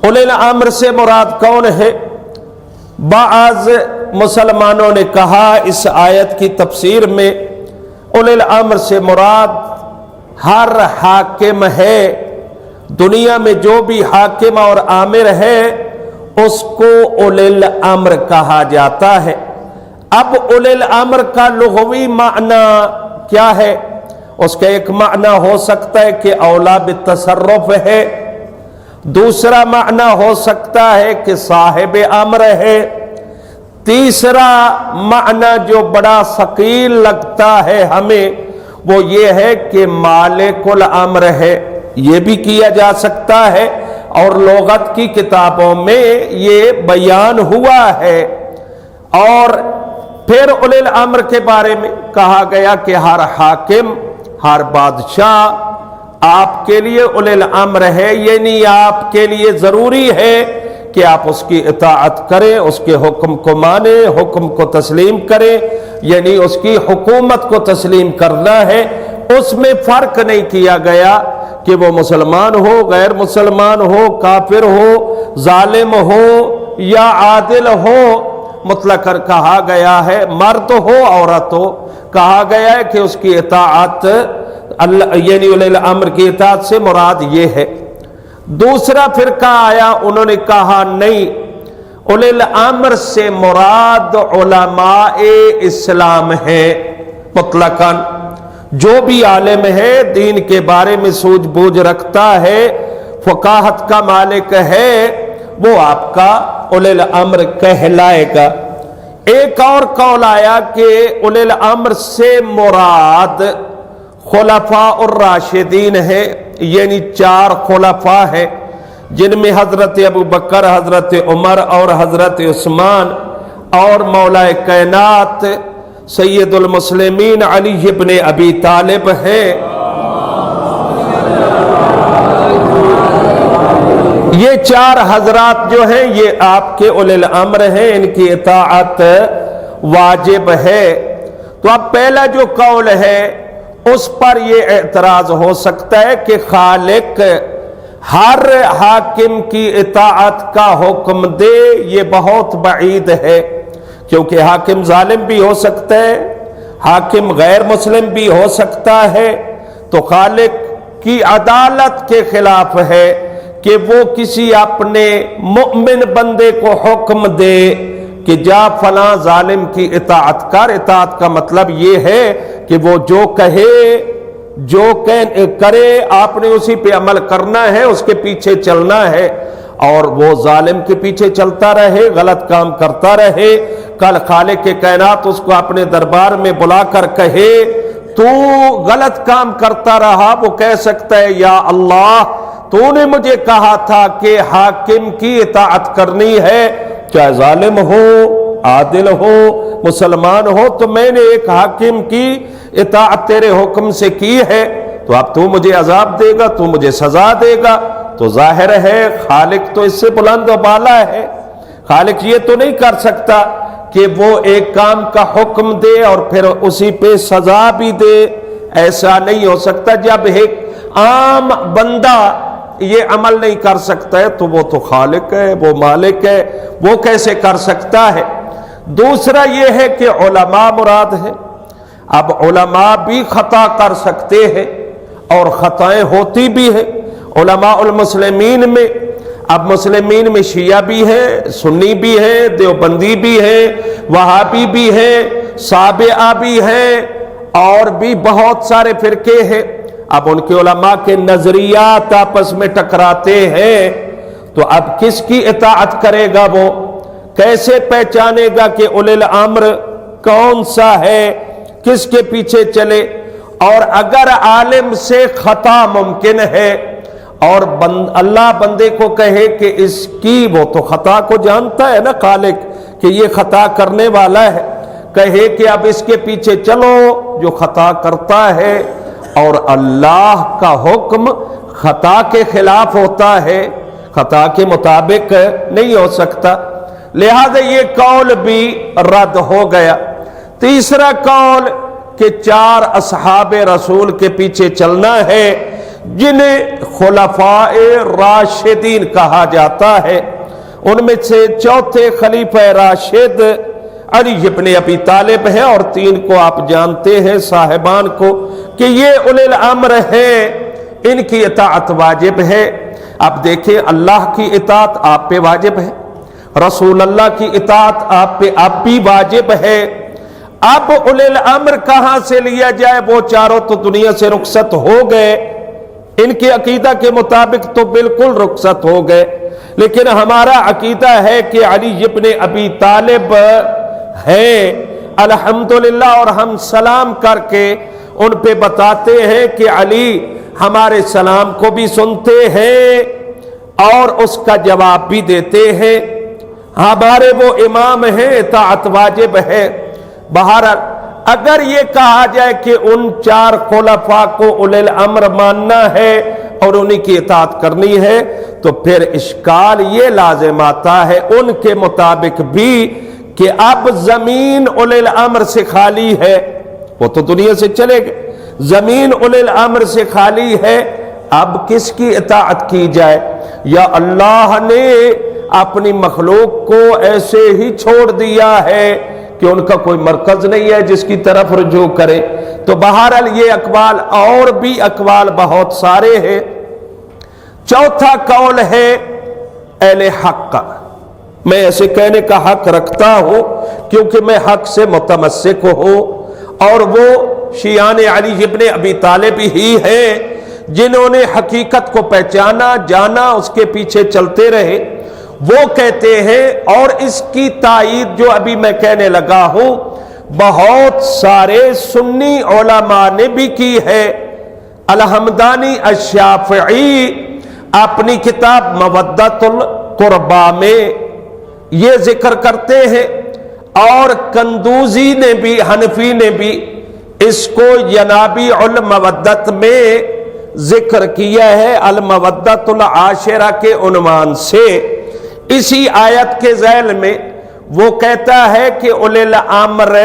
उलिल अम्र से मुराद कौन है? बाज़ मुसलमानों ने कहा इस आयत की तफसीर में उलिल अम्र से मुराद हर हाकिम है, दुनिया में जो भी हाकिम और आमिर है उसको उलिल अम्र कहा जाता है। अब उलिल अम्र का लुग़वी माना क्या है? उसका एक माना हो सकता है कि औला बितसर्रुफ है, दूसरा माना हो सकता है कि साहिब अम्र है, तीसरा माना जो बड़ा सकील लगता है हमें वो ये है कि मालिकुल अम्र है, ये भी किया जा सकता है और लुगत की किताबों में ये बयान हुआ है। और फिर उलिल अम्र के बारे में कहा गया कि हर हाकिम, हर बादशाह आपके लिए उलिल अम्र है, यानी आपके लिए जरूरी है कि आप उसकी इताअत करें, उसके हुक्म को माने, हुक्म को तस्लीम करें, यानी उसकी हुकूमत को तस्लीम करना है। उसमें फर्क नहीं किया गया कि वो मुसलमान हो, गैर मुसलमान हो, काफिर हो, जालिम हो या आदिल हो। मुतलक कहा गया है, मर्द हो औरत हो, कहा गया है कि उसकी इताअत अल्लाह यानी उलिल अम्र की इताअत से मुराद ये है। दूसरा फिरका आया, उन्होंने कहा नहीं, उलिल अम्र से मुराद उलमाए इस्लाम है। मुतलकन जो भी आलिम है, दीन के बारे में सूझबूझ रखता है, फकाहत का मालिक है, वो आपका उलिल अम्र कहलाएगा। एक और कौल आया कि उलिल अम्र से मुराद खुलफा और राशिदीन है, यानी 4 खुलफा है जिनमें हजरत अबू बकर, हजरत उमर और हजरत उस्मान और मौलाए कायनात सैयदुल मुस्लिमीन अली इब्न अबी तालिब हैं। ये 4 हजरात जो हैं ये आपके उलिल अम्र हैं, इनकी इताअत वाजिब है। तो अब पहला जो कौल है उस पर यह एतराज हो सकता है कि खालिक हर हाकिम की इताअत का हुक्म दे, ये बहुत बईद है, क्योंकि हाकिम जालिम भी हो सकता है, हाकिम गैर मुस्लिम भी हो सकता है। तो खालिक की अदालत के खिलाफ है कि वो किसी अपने मुमिन बंदे को हुक्म दे कि जा फलां जालिम की इताअत कर। इताअत का मतलब ये है कि वो जो कहे, जो करे, आपने उसी पे अमल करना है, उसके पीछे चलना है और वो जालिम के पीछे चलता रहे, गलत काम करता रहे। कल खालिक के कायनात उसको अपने दरबार में बुलाकर कहे तू गलत काम करता रहा, वो कह सकता है या अल्लाह तूने मुझे कहा था कि हाकिम की इताअत करनी है, चाहे जालिम हो, आदिल हो, मुसलमान हो, तो मैंने एक हाकिम की इताअत तेरे हुक्म से की है, तो अब तू मुझे अजाब देगा, तू मुझे सजा देगा। तो जाहिर है खालिक तो इससे बुलंद और बाला है। खालिक ये तो नहीं कर सकता कि वो एक काम का हुक्म दे और फिर उसी पे सजा भी दे, ऐसा नहीं हो सकता। जब एक आम बंदा ये अमल नहीं कर सकता है तो वो तो खालिक है, वो मालिक है, वो कैसे कर सकता है। दूसरा ये है कि उलमा मुराद है। अब उलमा भी खता कर सकते हैं और खताएं होती भी है। उलमा उल मुस्लिमीन में, अब मुस्लिमीन में शिया भी है, सुन्नी भी है, देवबंदी भी है, वहाबी भी है, साबिआ भी है और भी बहुत सारे फिरके हैं। अब उनके उलमा के नजरियात आपस में टकराते हैं, तो अब किसकी इताअत करेगा? वो कैसे पहचानेगा कि उलिल अम्र कौन सा है, किसके पीछे चले? और अगर आलिम से खता मुमकिन है और अल्लाह बंदे को कहे कि इसकी, वो तो खता को जानता है ना खालिक कि ये खता करने वाला है, कहे कि अब इसके पीछे चलो जो खता करता है, और अल्लाह का हुक्म खता के खिलाफ होता है, खता के मुताबिक नहीं हो सकता। लिहाजा ये कौल भी रद्द हो गया। तीसरा कौल कि 4 असहाबे रसूल के पीछे चलना है, जिन्हें खुलफाए राशिदीन कहा जाता है, उनमें से चौथे खलीफा राशिद अली इब्न अबी तालिब है, और तीन को आप जानते हैं साहिबान को कि ये उलिल अम्र है, इनकी इताअत वाजिब है। अब देखें, अल्लाह की इताअत आप पे वाजिब है, रसूल अल्लाह की इताअत आप पे अब भी वाजिब है। अब उलिल अम्र कहां से लिया जाए? वो चारों तो दुनिया से रुखसत हो गए, इनके अकीदा के मुताबिक तो बिल्कुल रुखसत हो गए, लेकिन हमारा अकीदा है कि अली इब्न अबी तालिब है अल्हम्दुलिल्लाह, और हम सलाम करके उन पे बताते हैं कि अली हमारे सलाम को भी सुनते हैं और उसका जवाब भी देते हैं, हमारे वो इमाम हैं, इताअत वाजिब है। बहरहाल अगर ये कहा जाए कि उन चार खुलफा को उलिल अम्र मानना है और उन्हीं की इताअत करनी है, तो फिर इश्काल ये लाजिम आता है उनके मुताबिक भी कि अब जमीन उलिल अम्र से खाली है, वो तो दुनिया से चले गए, जमीन उलिल अम्र से खाली है, अब किसकी इताअत की जाए? या अल्लाह ने अपनी मखलूक को ऐसे ही छोड़ दिया है कि उनका कोई मरकज नहीं है जिसकी तरफ रुजू करे? तो बहरहाल ये अकवाल और भी अकवाल बहुत सारे हैं। चौथा कौल है अहले हक का। मैं ऐसे कहने का हक रखता हूं क्योंकि मैं हक से मुतमस्सिक हूं, और वो शियान अली इब्न अबी तालिब ही हैं जिन्होंने हकीकत को पहचाना, जाना, उसके पीछे चलते रहे। वो कहते हैं, और इसकी तायीद जो अभी मैं कहने लगा हूं बहुत सारे सुन्नी उलमा ने भी की है। अल-हमदानी अश-शाफ़िई अपनी किताब मवद्दतुल कुर्बा में ये जिक्र करते हैं, और कंदूजी ने भी, हनफी ने भी इसको यनाबी उल मवद्दत में जिक्र किया है, अल मवद्दतुल आशिरा के उन्वान से। इसी आयत के ज़ैल में वो कहता है कि उलिल अम्र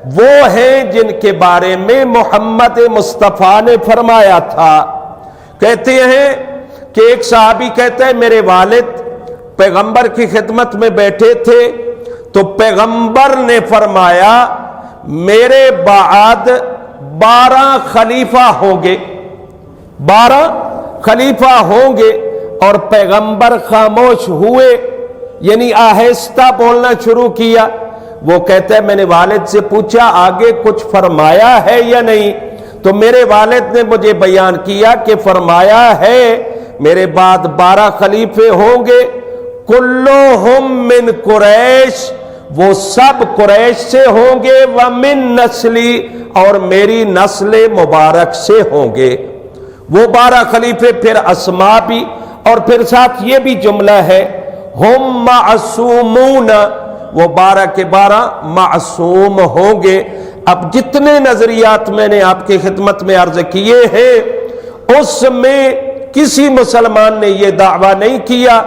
वो हैं जिनके बारे में मोहम्मद मुस्तफ़ा ने फरमाया था। कहते हैं कि एक सहाबी कहता है, मेरे वालिद पैगंबर की खिदमत में बैठे थे तो पैगंबर ने फरमाया मेरे बाद 12 खलीफा होंगे, 12 खलीफा होंगे। और पैगंबर खामोश हुए, यानी आहिस्ता बोलना शुरू किया। वो कहता है, मैंने वालिद से पूछा आगे कुछ फरमाया है या नहीं, तो मेरे वालिद ने मुझे बयान किया कि फरमाया है मेरे बाद 12 खलीफे होंगे, कुल्लुहुम मिन कुरैश, वो सब कुरैश से होंगे, व मिन नस्ली, और मेरी नस्ल मुबारक से होंगे। वो 12 खलीफे फिर अस्मा भी, और फिर साथ ये भी जुमला है हुम मासूमून, वो 12 के 12 मासूम होंगे। अब जितने नजरियात मैंने आपकी खिदमत में अर्ज किए हैं उसमें किसी मुसलमान ने यह दावा नहीं किया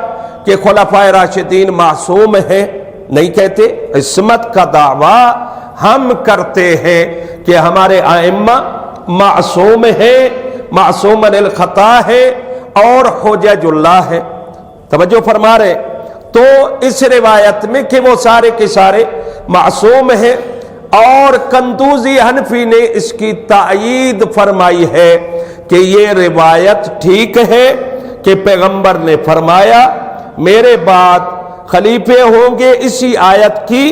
कि खुलफाए राशिदीन मासूम है, नहीं कहते। इस्मत का दावा हम करते हैं कि हमारे आइम्मा मासूम है, मासूम अनिल खता है और हुज्जतुल्लाह है। तवज्जो फरमा रहे, तो इस रिवायत में कि वो सारे के सारे मासूम हैं, और कंदूजी हनफी ने इसकी तायीद फरमाई है कि ये रिवायत ठीक है कि पैगंबर ने फरमाया मेरे बाद खलीफे होंगे। इसी आयत की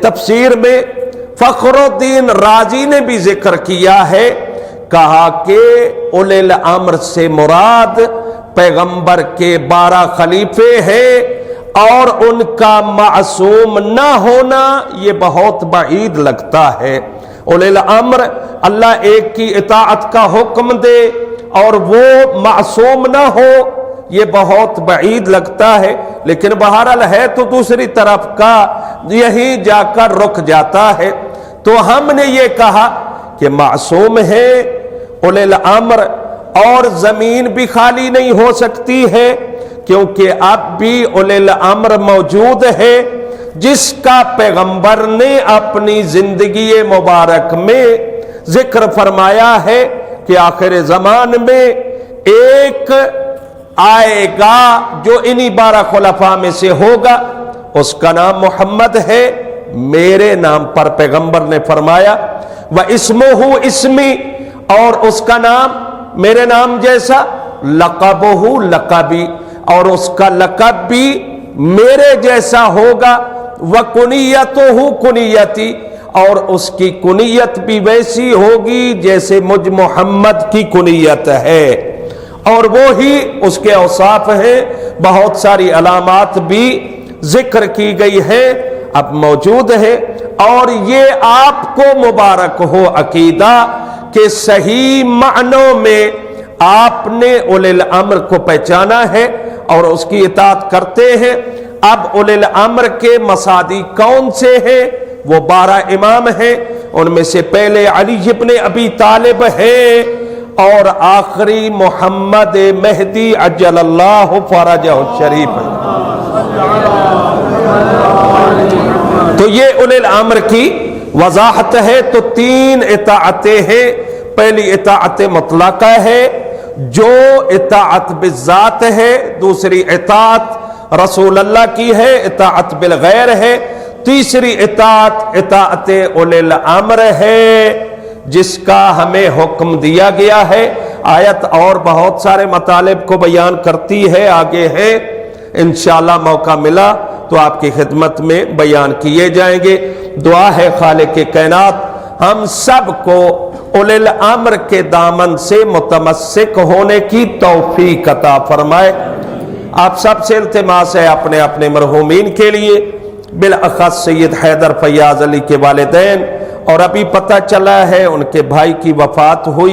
तफसीर में फखरुद्दीन राजी ने भी जिक्र किया है, कहा कि उलिल अम्र से मुराद पैगंबर के 12 खलीफे हैं, और उनका मासूम न होना ये बहुत बईद लगता है। उलिल अम्र अल्लाह एक की इताअत का हुक्म दे और वो मासूम न हो, ये बहुत बईद लगता है। लेकिन बहरहाल है तो दूसरी तरफ का, यही जाकर रुक जाता है। तो हमने ये कहा कि मासूम है उलिल अम्र, और जमीन भी खाली नहीं हो सकती है क्योंकि अब भी उलिल अम्र मौजूद है जिसका पैगंबर ने अपनी जिंदगी मुबारक में जिक्र फरमाया है कि आखिर ज़मान में ایک آئے گا جو انہی 12 خلفاء میں سے ہوگا، اس کا نام محمد ہے، میرے نام پر پیغمبر نے فرمایا وَإِسْمُهُ اسمی، اور اس کا نام میرے نام جیسا، لقبہ لقبی، اور اس کا لقب بھی میرے جیسا ہوگا، وَكُنِيَّتُهُ کنیتی، اور اس کی کنیت بھی ویسی ہوگی جیسے مجھ محمد کی کنیت ہے، اور وہی اس کے اوصاف ہیں، بہت ساری علامات بھی ذکر کی گئی ہے، اب موجود ہے۔ اور یہ آپ کو مبارک ہو عقیدہ کہ صحیح معنوں میں آپ نے اولی الامر کو پہچانا ہے اور اس کی اطاعت کرتے ہیں۔ اب اولی الامر کے مصادی کون سے ہیں؟ وہ 12 امام ہیں، ان میں سے پہلے علی ابن ابی طالب ہے، اور آخری محمد مہدی عجل اللہ فرجہ الشریف ہے۔ تو یہ اولی الامر کی وضاحت ہے۔ تو 3 اطاعتیں ہیں۔ پہلی اطاعت مطلقہ ہے جو اطاعت بالذات ہے، دوسری اطاعت رسول اللہ کی ہے، اطاعت بالغیر ہے، تیسری اطاعت اولی الامر ہے جس کا ہمیں حکم دیا گیا ہے۔ آیت اور بہت سارے مطالب کو بیان کرتی ہے، آگے ہے، انشاءاللہ موقع ملا تو آپ کی خدمت میں بیان کیے جائیں گے۔ دعا ہے خالق کائنات ہم سب کو اولی الامر کے دامن سے متمسک ہونے کی توفیق عطا فرمائے۔ آپ سب سے التماس ہے اپنے اپنے مرحومین کے لیے، بالاخص سید حیدر فیاض علی کے والدین، اور ابھی پتہ چلا ہے ان کے بھائی کی وفات ہوئی ہے۔